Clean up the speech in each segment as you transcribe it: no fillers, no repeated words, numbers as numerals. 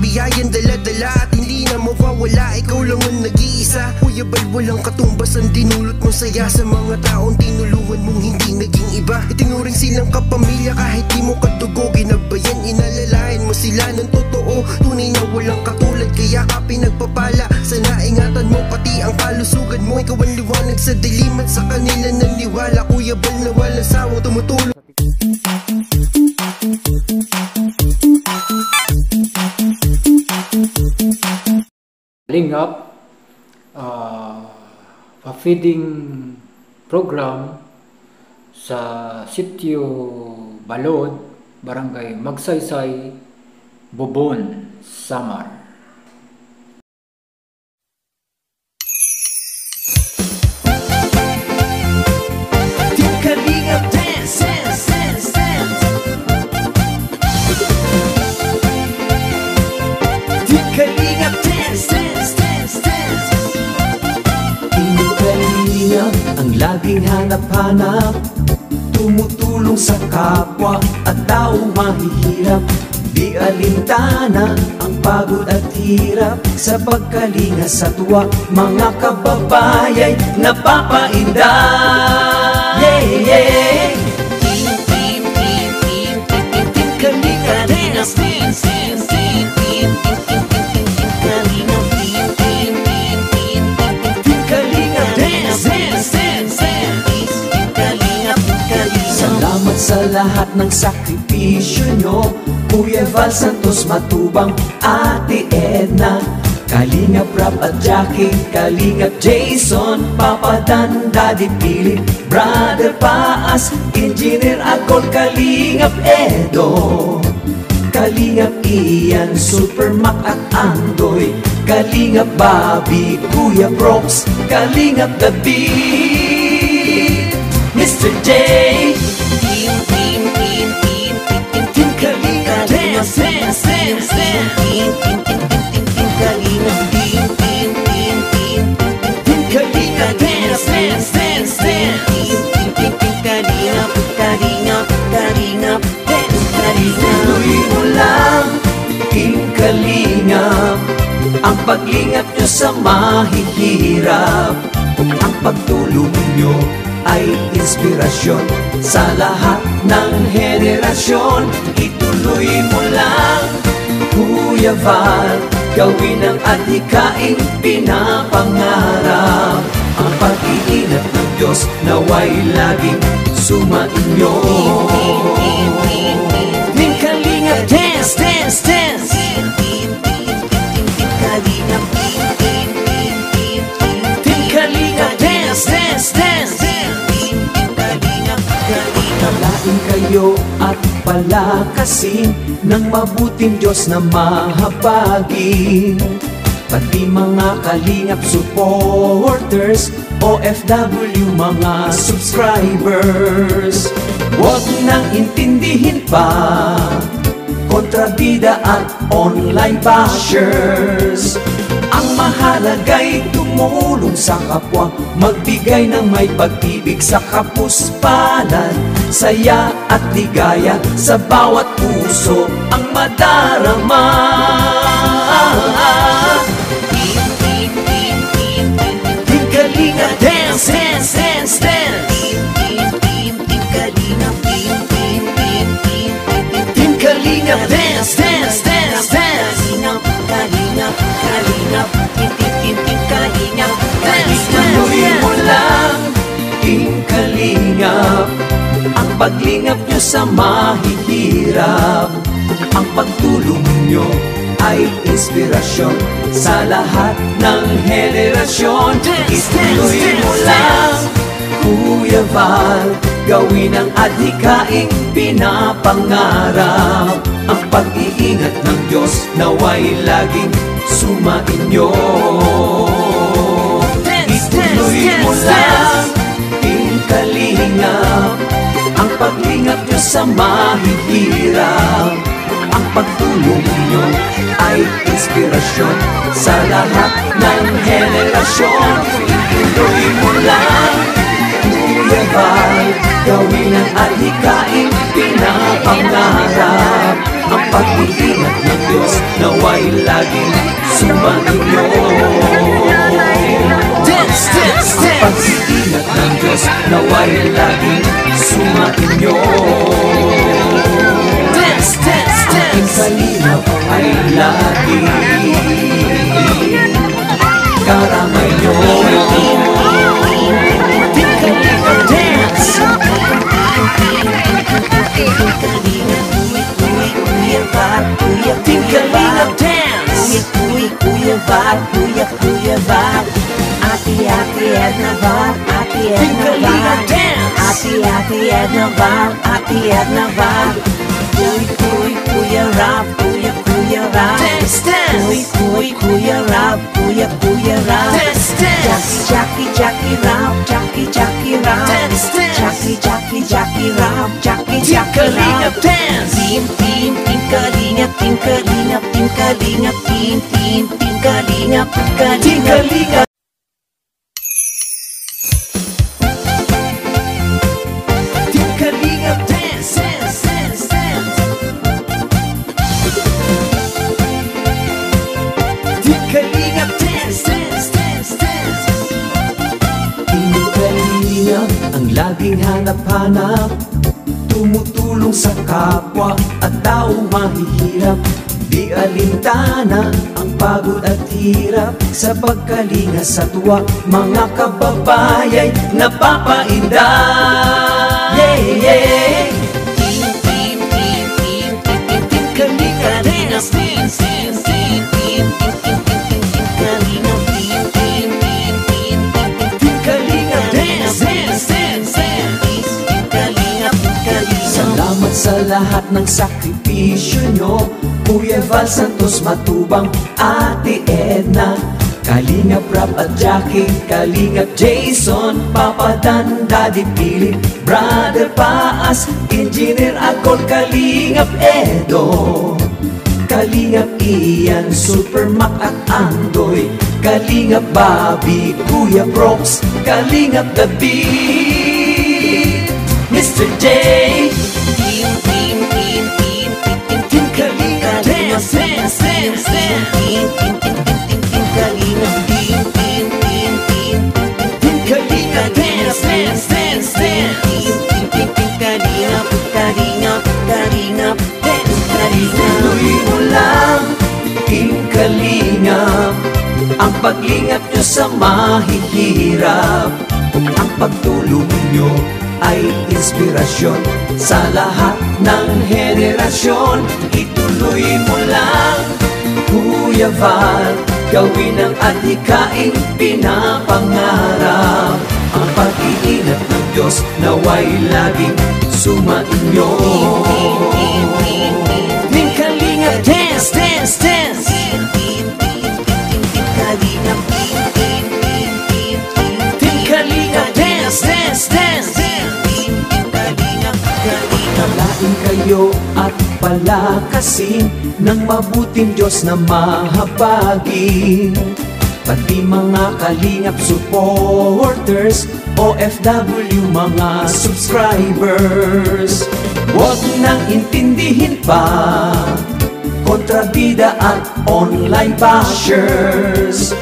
biyayan dala-dala at hindi na mawawala. Ikaw lang ang nag-iisa. Kuya Bal, walang katumbas ang dinulot mong saya sa mga taong tinulungan mong hindi naging iba. Itinuring silang kapamilya kahit di mo kadugo. Ginabayan, inalalayan mo sila ng totoo. Tunay na walang katulad, kaya ka pinagpapala. Sana ingatan mo pati ang kalusugan mo. Ikaw ang liwanag sa dilim at sa kanila naniwala. Kuya Bal na walang sawang tumutulong. Kalingap, pa-feeding program sa Sitio Balod, Barangay Magsaysay, Bubon, Samar. Ang laging hanap-hanap, tumutulong sa kapwa at taong mahihirap. Di alintana ang pagod at hirap sa pagkalinga sa tuwa. Mga kababayay napapainda. Yeah, yeah. Team Kalinga Dance. Salamat sa lahat ng sakripisyo nyo, Kuya Val Santos Matubang, Ate Edna, Kalingap Rap at Jackie, Kalingap Jason, Papa Dan, Daddy Philip, Brother Paas, Engineer Agol, Kalingap Edo, Kalingap Ian, Super Mac at Andoy, Kalingap Bobby, Kuya Brooks, Kalingap David, Mr. J, Team Kalinga Dance, Team Kalinga Dance, Tuloy mo lang, Team Kalingap, ang paglingap nyo sa mahihirap. Ang pagtulong nyo ay inspirasyon sa lahat ng henerasyon. Ituloy mo lang, Kuya Val, gawin ang adhikaing pinapangarap. Ang pag-iingat ng Diyos naway laging sumainyo. Team Kalinga Dance, Dance, Dance. Team Kalinga Dance, Dance, Dance. Kalain kayo at palakasin ng mabuting Diyos na mahabagin. Pati mga Kalingap supporters, OFW mga subscribers, huwag nang intindihin pa kontrabida at online bashers. Ang mahalaga'y tumulong sa kapwa, magbigay ng may pag-ibig sa kapuspalan, saya at ligaya sa bawat puso ang madarama. Team Kalinga Dance, Dance, Dance, Dance. Team Kalinga Dance, Dance, Dance, Dance. Tuloy mo lang, Team Kalingap, ang paglingap nyo sa mahihirap. Ang pagtulong nyo ay inspirasyon sa lahat ng henerasyon. Ituloy mo lang, Kuya Val, gawin ang adhikaing pinapangarap. Ang pag-iingat ng Diyos naway laging sumainyo. Ituloy mo lang, Team Kalingap, ang paglingap nyo sa mahihirap. Ang pagtulong nyo ay inspirasyon sa lahat ng henerasyon. Ituloy mo lang, Kuya Val, gawin ang adhikaing pinapangarap. Ang pag-iingat ng Diyos naway laging sumainyo. Dance, dance, dance. Pag-iingat ng Diyos naway laging sumainyo. Dance, dance, dance. Aking kalingap ay laging karamay nyo. Kalingap dance. Team Kalingap dance. Kuya Val, Kuya Val. Ate Edna Val, Ate Edna Val. Ate Edna Val, Ate Edna Val. Kuya Rap, Kuya Rap. Dance, dance. Kuya Rap, Kuya Rap. Dance, dance. Jackie Rap, Jackie Rap. Dance, dance. Jackie Rap, Jackie Team Rap. Kalingap dance. Team Kalingap, Team Kalingap, Team Kalingap, Team Kalingap, Team Kalingap. Team Kalingap dance, dance, dance, dance. Team Kalingap dance, dance, dance, dance. Team Kalingap ang laging hanap-hanap, tumutulong sa kapwa at taong mahihirap. Di alintana ang pagod at hirap, sa pagkalinga sa tuwa mga kababayay napapainda. Yeah, yeah. Team Kalingap dance, dance, dance, dance. Team Kalingap, Team Kalingap dance, dance, dance, dance. Salamat sa lahat ng sakripisyo nyo, Kuya Val Santos Matubang, Ate Edna, Kalingap Rap at Jackie, Kalingap Jason, Papa Dan, Daddy Philip, Brother Paas, Engineer Akol, Kalingap Edo, Kalingap Ian, Super Mac at Andoy, Kalingap Bobby, Kuya Brox, Kalingap David, Mr. J. Team Kalingap dance, dance, dance, dance. Team Kalingap dance, dance, dance, dance. Kalingap, dance, Ituloy mo lang, Team Kalingap, ang paglingap nyo sa mahihirap. Ang pagtulong nyo ay inspirasyon sa lahat ng henerasyon. Ituloy mo lang, Kuya Val, gawin ang adhikaing pinapangarap. Ang pag-iingat ng Diyos naway laging sumainyo. Team Kalingap dance, dance, dance. Team Kalingap dance, dance, dance. Paglain kayo at palakasin ng mabuting Diyos na mahabagin. Pati mga Kalingap supporters, OFW mga subscribers, huwag nang intindihin pa kontrabida at online bashers.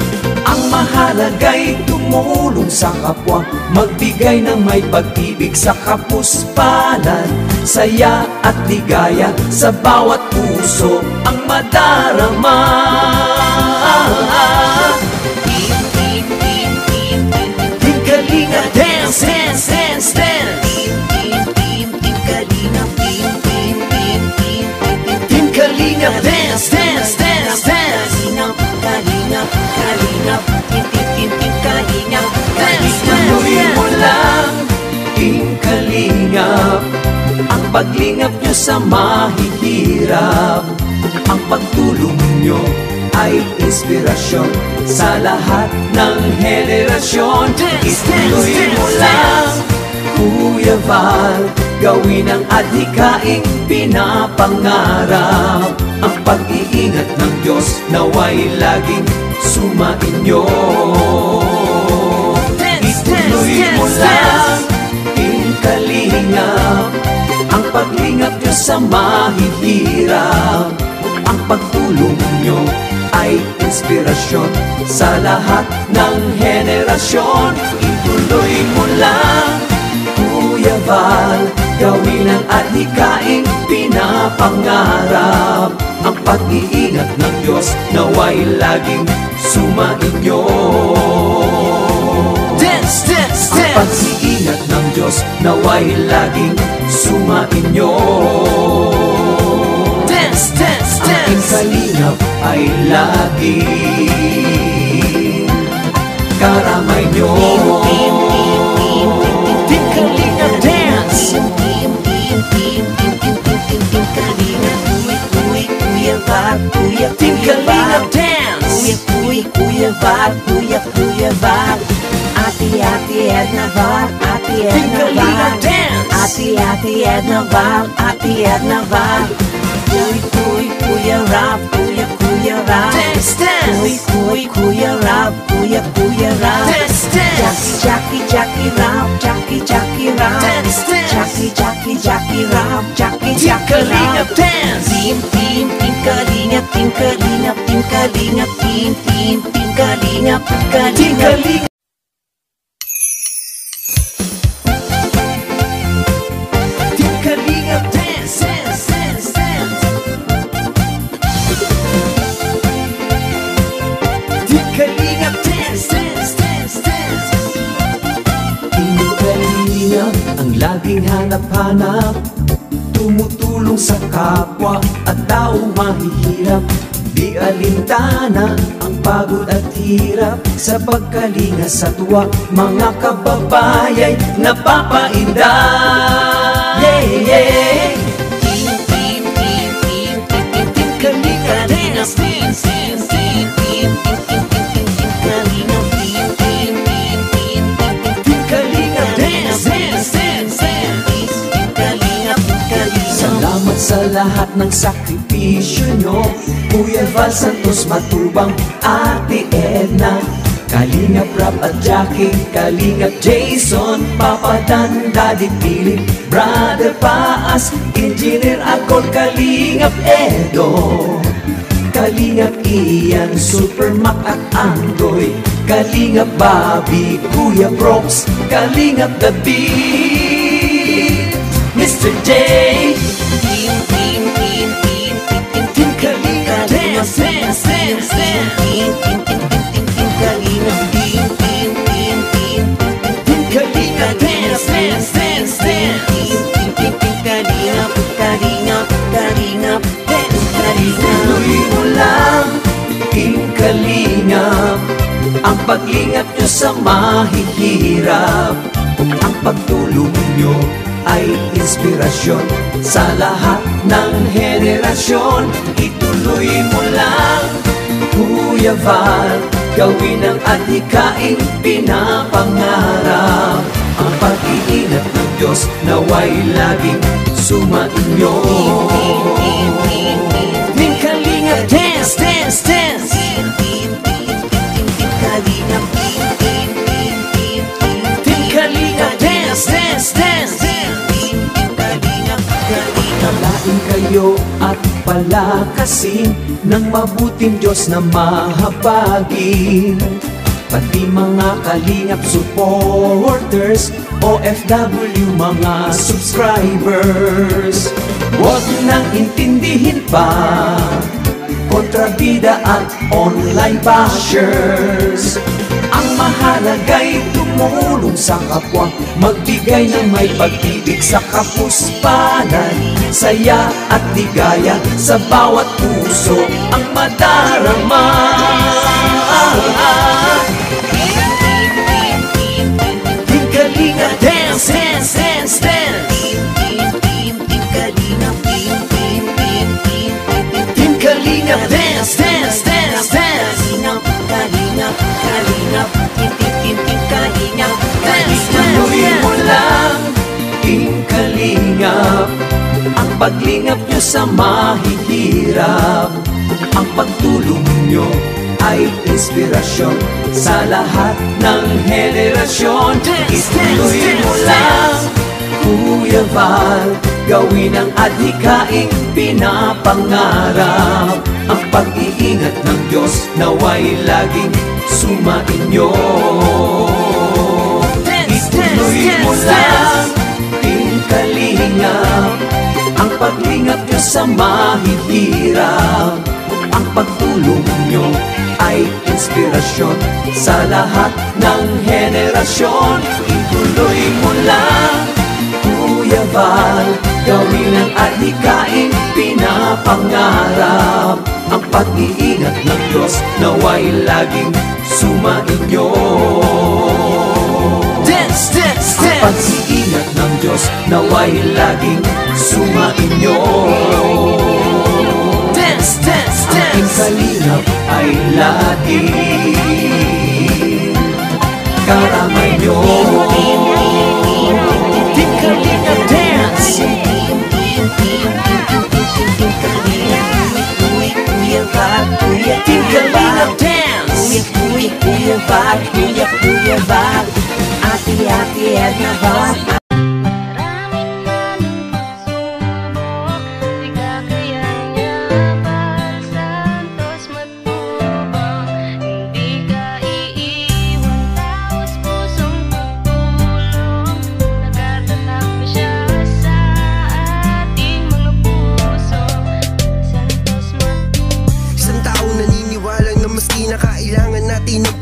Ang mahalaga'y tumulong sa kapwa, magbigay ng may pag-ibig sa kapuspalan, saya at ligaya sa bawat puso ang madarama. Team Kalingap dance, dance, dance, dance. Team Kalingap dance, dance, dance, dance. Ituloy mo lang, Team Kalingap, ang paglingap nyo sa mahihirap. Ang pagtulong nyo ay inspirasyon sa lahat ng henerasyon. Ituloy mo lang, Kuya Val, gawin ang adhikaing pinapangarap. Ang pag-iingat ng Diyos naway laging sumainyo. Ituloy mo lang, Team Kalingap, ang paglingap nyo sa mahihirap. Ang pagtulong nyo ay inspirasyon sa lahat ng henerasyon. Ituloy mo lang, Kuya Val, gawin ang adhikaing pinapangarap. Ang pag-iingat ng Diyos naway laging sumainyo. Dance, dance, Ang dance. pag-iingat ng Diyos naway laging sumainyo. Dance, dance, Ang aking dance. kalingap ay laging karamay nyo. Team Kalingap dance. Team Kalingap dance. Kuya Val. Ate Edna Val. Team Kalingap dance. Ate Edna Val. Kuya Rap. Dance, dance. Kuya Rap. Dance, dance. Jackie Rap. Dance, dance. Jackie Rap. Team Kalingap dance. Team Kalingap. Team Kalingap. Team Kalingap. Team Kalingap dance, dance, dance, dance. Team Kalingap dance, dance, dance, dance. Team Kalingap ang laging hanap-hanap, tumutulong sa kapwa at taong mahihirap. Di alintana ang pagod at hirap, sa pagkalinga sa tuwa mga kababayay napapainda. Yeah, yeah. Team Kalingap dance. Team Kalingap dance, dance, dance, dance. Salamat sa lahat ng sakripisyo nyo, Kuya Val Santos Matubang, Ate Edna, Kalingap Rap at Jackie, Kalingap Jason, Papa Dan, Daddy Philip, Brother Paas, Engineer Akol, Kalingap Edo, Kalingap Ian, Super Mac at Andoy, Kalingap Bobby, Kuya Brox, Kalingap David, Mr. J. Team Kalingap dance, dance, dance, dance. Team Kalingap dance, dance, dance, dance. Ituloy mo lang, Team Kalingap, ang paglingap nyo sa mahihirap. Ang pagtulong nyo ay inspirasyon sa lahat ng henerasyon. Ituloy mo lang, Kuya Val, gawin ang adhikaing pinapangarap. Ang pag-iingat ng Diyos naway laging sumainyo. Team Kalingap dance, dance, dance. Team Kalingap dance, dance, dance. Kalain kayo at palakasin ng mabuting Diyos na mahabagin. Pati mga Kalingap supporters, OFW mga subscribers, huwag nang intindihin pa kontrabida at online bashers. Ang mahalaga'y tumulong sa kapwa, magbigay ng may pag-ibig sa kapuspanan, saya at ligaya sa bawat puso ang madarama. Team Kalingap dance, dance, dance, dance. Team Kalingap dance, dance, dance, dance. Tuloy mo lang, Team Kalingap, ang paglingap nyo sa mahihirap. Ang pagtulong nyo ay inspirasyon sa lahat ng henerasyon. Ituloy mo lang, Kuya Val, gawin ang adhikaing pinapangarap. Ang pag-iingat ng Diyos naway laging sumainyo. Ituloy mo lang, Team Kalingap, ang paglingap nyo sa mahihirap. Ang pagtulong nyo ay inspirasyon sa lahat ng henerasyon. Ituloy mo lang, Kuya Val, gawin ang adhikaing pinapangarap. Ang pag-iingat ng Diyos naway laging sumainyo. Dance, dance, Ang dance. pag-iingat ng Diyos naway laging sumainyo. Dance, dance, Aking dance. kalingap ay laging karamay nyo. Team Kalingap dance. Team Kalingap dance. Kuya Val, Kuya Val, Ate Edna Val. Maraming manusubok, di kakayanya Santos matubang. Hindi ka iiwan, taos pusong tutulong. Nakatatak na siya sa ating mga puso. Santos matubang. Isang taong naniniwala na maski na kailangan natin ng